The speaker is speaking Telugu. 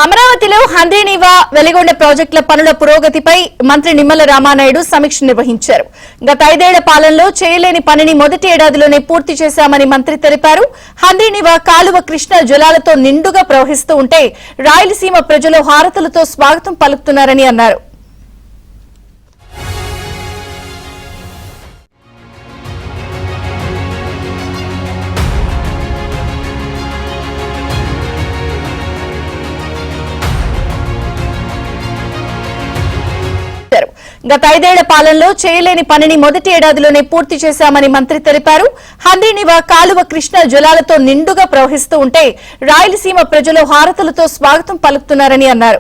అమరావతిలో హంద్రీనీవా వెలిగొండ ప్రాజెక్టుల పనుల పురోగతిపై మంత్రి నిమ్మల రామానాయుడు సమీక్ష నిర్వహించారు. గత 5 ఏళ్ల పాలనలో చేయలేని పనిని మొదటి ఏడాదిలోనే పూర్తి చేశామని మంత్రి తెలిపారు. హంద్రీనీవా కాలువ కృష్ణా జలాలతో నిండుగా ప్రవహిస్తూ ఉంటే రాయలసీమ ప్రజలు హారతులతో స్వాగతం పలుకుతున్నారని అన్నారు. గత 5 ఏళ్ల పాలనలో చేయలేని పనిని మొదటి ఏడాదిలోనే పూర్తి చేశామని మంత్రి తెలిపారు. హంద్రీనీవా కాలువ కృష్ణా జలాలతో నిండుగా ప్రవహిస్తూ ఉంటే రాయలసీమ ప్రజలు హారతులతో స్వాగతం పలుకుతున్నారని అన్నారు.